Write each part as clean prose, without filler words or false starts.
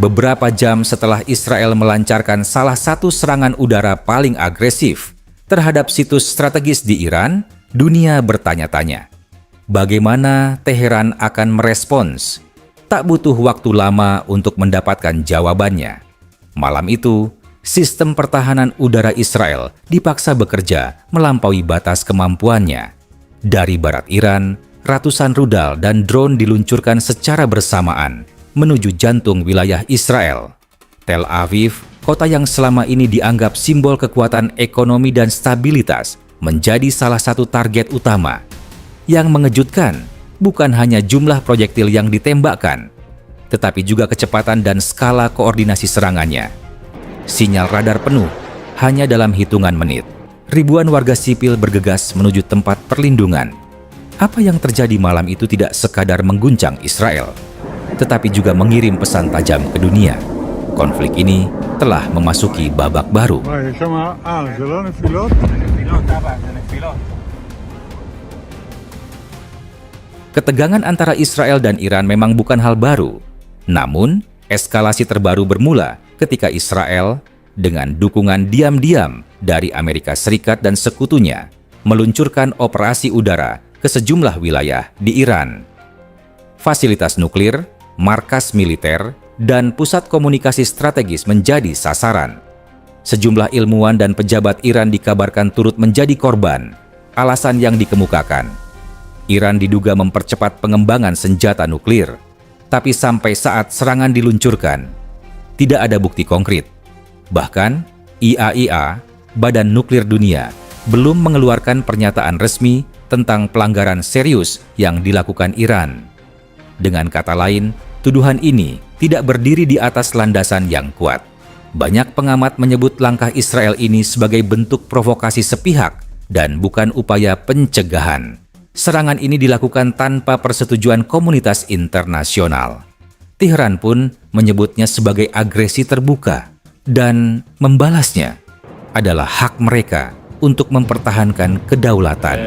Beberapa jam setelah Israel melancarkan salah satu serangan udara paling agresif terhadap situs strategis di Iran, dunia bertanya-tanya, bagaimana Teheran akan merespons? Tak butuh waktu lama untuk mendapatkan jawabannya. Malam itu, sistem pertahanan udara Israel dipaksa bekerja melampaui batas kemampuannya. Dari barat Iran, ratusan rudal dan drone diluncurkan secara bersamaan menuju jantung wilayah Israel. Tel Aviv, kota yang selama ini dianggap simbol kekuatan ekonomi dan stabilitas, menjadi salah satu target utama. Yang mengejutkan, bukan hanya jumlah proyektil yang ditembakkan, tetapi juga kecepatan dan skala koordinasi serangannya. Sinyal radar penuh hanya dalam hitungan menit. Ribuan warga sipil bergegas menuju tempat perlindungan. Apa yang terjadi malam itu tidak sekadar mengguncang Israel, tetapi juga mengirim pesan tajam ke dunia. Konflik ini telah memasuki babak baru. Ketegangan antara Israel dan Iran memang bukan hal baru. Namun, eskalasi terbaru bermula ketika Israel dengan dukungan diam-diam dari Amerika Serikat dan sekutunya meluncurkan operasi udara ke sejumlah wilayah di Iran. Fasilitas nuklir, markas militer, dan pusat komunikasi strategis menjadi sasaran. Sejumlah ilmuwan dan pejabat Iran dikabarkan turut menjadi korban. Alasan yang dikemukakan, Iran diduga mempercepat pengembangan senjata nuklir. Tapi sampai saat serangan diluncurkan, tidak ada bukti konkret. Bahkan, IAEA, Badan Nuklir Dunia, belum mengeluarkan pernyataan resmi tentang pelanggaran serius yang dilakukan Iran. Dengan kata lain, tuduhan ini tidak berdiri di atas landasan yang kuat. Banyak pengamat menyebut langkah Israel ini sebagai bentuk provokasi sepihak dan bukan upaya pencegahan. Serangan ini dilakukan tanpa persetujuan komunitas internasional. Tehran pun menyebutnya sebagai agresi terbuka dan membalasnya adalah hak mereka untuk mempertahankan kedaulatan.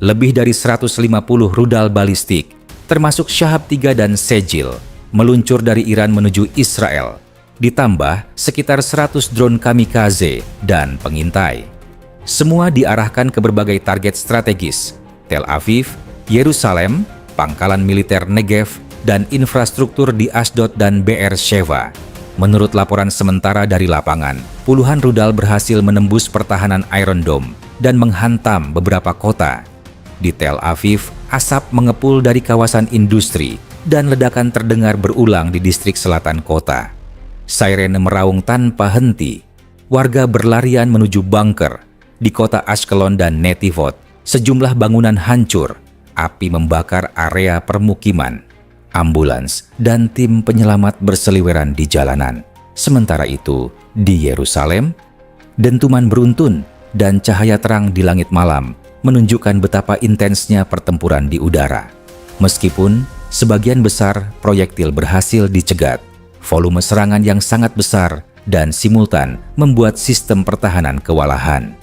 Lebih dari 150 rudal balistik, termasuk Shahab 3 dan Sejil, meluncur dari Iran menuju Israel. Ditambah sekitar 100 drone kamikaze dan pengintai. Semua diarahkan ke berbagai target strategis, Tel Aviv, Yerusalem, pangkalan militer Negev, dan infrastruktur di Ashdod dan Be'er-Sheva. Menurut laporan sementara dari lapangan, puluhan rudal berhasil menembus pertahanan Iron Dome dan menghantam beberapa kota. Di Tel Aviv, asap mengepul dari kawasan industri dan ledakan terdengar berulang di distrik selatan kota. Sirene meraung tanpa henti. Warga berlarian menuju bunker. Di kota Ashkelon dan Netivot, sejumlah bangunan hancur. Api membakar area permukiman. Ambulans dan tim penyelamat berseliweran di jalanan. Sementara itu, di Yerusalem, dentuman beruntun dan cahaya terang di langit malam menunjukkan betapa intensnya pertempuran di udara. Meskipun sebagian besar proyektil berhasil dicegat, volume serangan yang sangat besar dan simultan membuat sistem pertahanan kewalahan.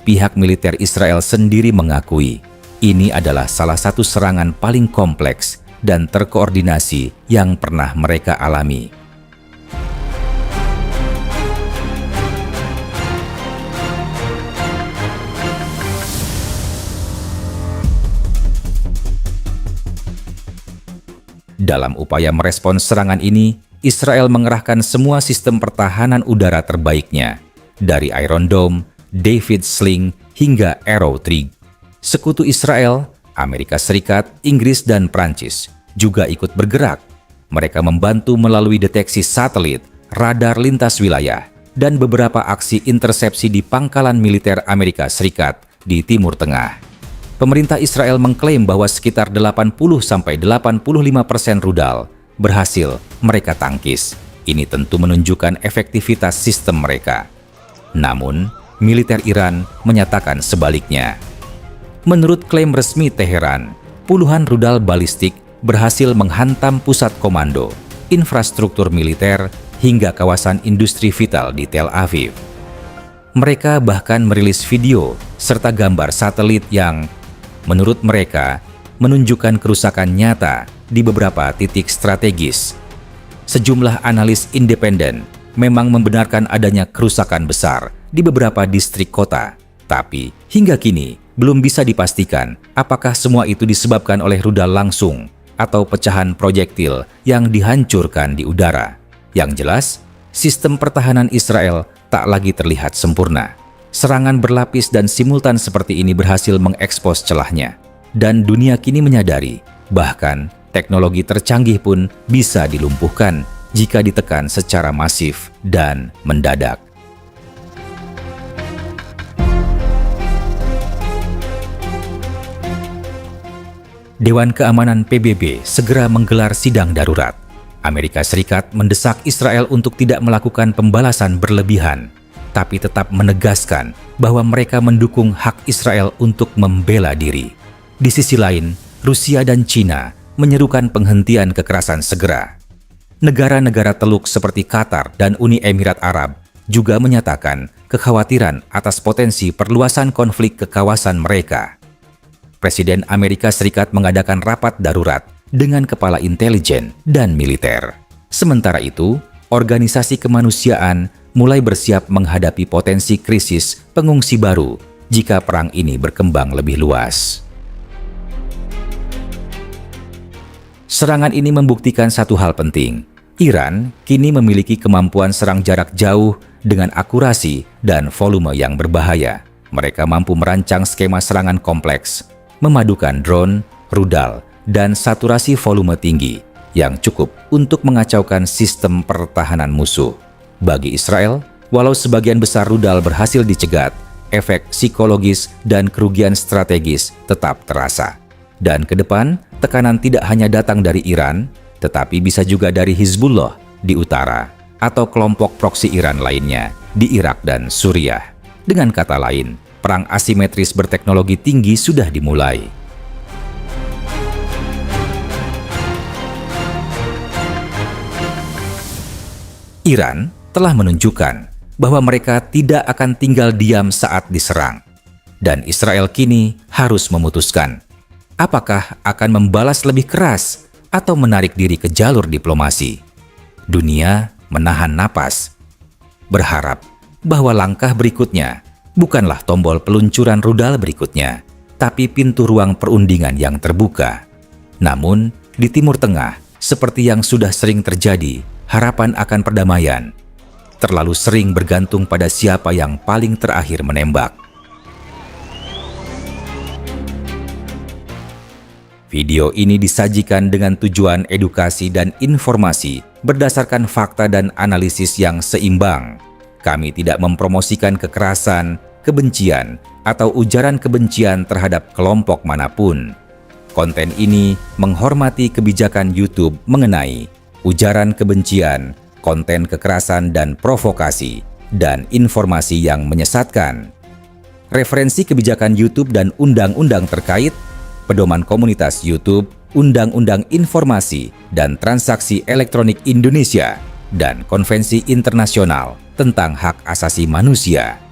Pihak militer Israel sendiri mengakui ini adalah salah satu serangan paling kompleks dan terkoordinasi yang pernah mereka alami. Dalam upaya merespons serangan ini, Israel mengerahkan semua sistem pertahanan udara terbaiknya, dari Iron Dome, David's Sling, hingga Arrow Trig. Sekutu Israel, Amerika Serikat, Inggris, dan Prancis juga ikut bergerak. Mereka membantu melalui deteksi satelit, radar lintas wilayah, dan beberapa aksi intersepsi di pangkalan militer Amerika Serikat di Timur Tengah. Pemerintah Israel mengklaim bahwa sekitar 80–85% rudal berhasil mereka tangkis. Ini tentu menunjukkan efektivitas sistem mereka. Namun, militer Iran menyatakan sebaliknya. Menurut klaim resmi Teheran, puluhan rudal balistik berhasil menghantam pusat komando, infrastruktur militer, hingga kawasan industri vital di Tel Aviv. Mereka bahkan merilis video serta gambar satelit yang, menurut mereka, menunjukkan kerusakan nyata di beberapa titik strategis. Sejumlah analis independen memang membenarkan adanya kerusakan besar di beberapa distrik kota, tapi hingga kini belum bisa dipastikan apakah semua itu disebabkan oleh rudal langsung atau pecahan proyektil yang dihancurkan di udara. Yang jelas, sistem pertahanan Israel tak lagi terlihat sempurna. Serangan berlapis dan simultan seperti ini berhasil mengekspos celahnya. Dan dunia kini menyadari, bahkan teknologi tercanggih pun bisa dilumpuhkan jika ditekan secara masif dan mendadak. Dewan Keamanan PBB segera menggelar sidang darurat. Amerika Serikat mendesak Israel untuk tidak melakukan pembalasan berlebihan, tapi tetap menegaskan bahwa mereka mendukung hak Israel untuk membela diri. Di sisi lain, Rusia dan China menyerukan penghentian kekerasan segera. Negara-negara Teluk seperti Qatar dan Uni Emirat Arab juga menyatakan kekhawatiran atas potensi perluasan konflik ke kawasan mereka. Presiden Amerika Serikat mengadakan rapat darurat dengan kepala intelijen dan militer. Sementara itu, organisasi kemanusiaan mulai bersiap menghadapi potensi krisis pengungsi baru jika perang ini berkembang lebih luas. Serangan ini membuktikan satu hal penting. Iran kini memiliki kemampuan serang jarak jauh dengan akurasi dan volume yang berbahaya. Mereka mampu merancang skema serangan kompleks, memadukan drone, rudal, dan saturasi volume tinggi yang cukup untuk mengacaukan sistem pertahanan musuh. Bagi Israel, walau sebagian besar rudal berhasil dicegat, efek psikologis dan kerugian strategis tetap terasa. Dan ke depan, tekanan tidak hanya datang dari Iran, tetapi bisa juga dari Hizbullah di utara atau kelompok proksi Iran lainnya di Irak dan Suriah. Dengan kata lain, perang asimetris berteknologi tinggi sudah dimulai. Iran telah menunjukkan bahwa mereka tidak akan tinggal diam saat diserang. Dan Israel kini harus memutuskan apakah akan membalas lebih keras atau menarik diri ke jalur diplomasi. Dunia menahan napas, berharap bahwa langkah berikutnya bukanlah tombol peluncuran rudal berikutnya, tapi pintu ruang perundingan yang terbuka. Namun, di Timur Tengah, seperti yang sudah sering terjadi, harapan akan perdamaian terlalu sering bergantung pada siapa yang paling terakhir menembak. Video ini disajikan dengan tujuan edukasi dan informasi berdasarkan fakta dan analisis yang seimbang. Kami tidak mempromosikan kekerasan, kebencian, atau ujaran kebencian terhadap kelompok manapun. Konten ini menghormati kebijakan YouTube mengenai ujaran kebencian, konten kekerasan dan provokasi, dan informasi yang menyesatkan. Referensi kebijakan YouTube dan undang-undang terkait, Pedoman Komunitas YouTube, Undang-Undang Informasi dan Transaksi Elektronik Indonesia, dan Konvensi Internasional tentang Hak Asasi Manusia.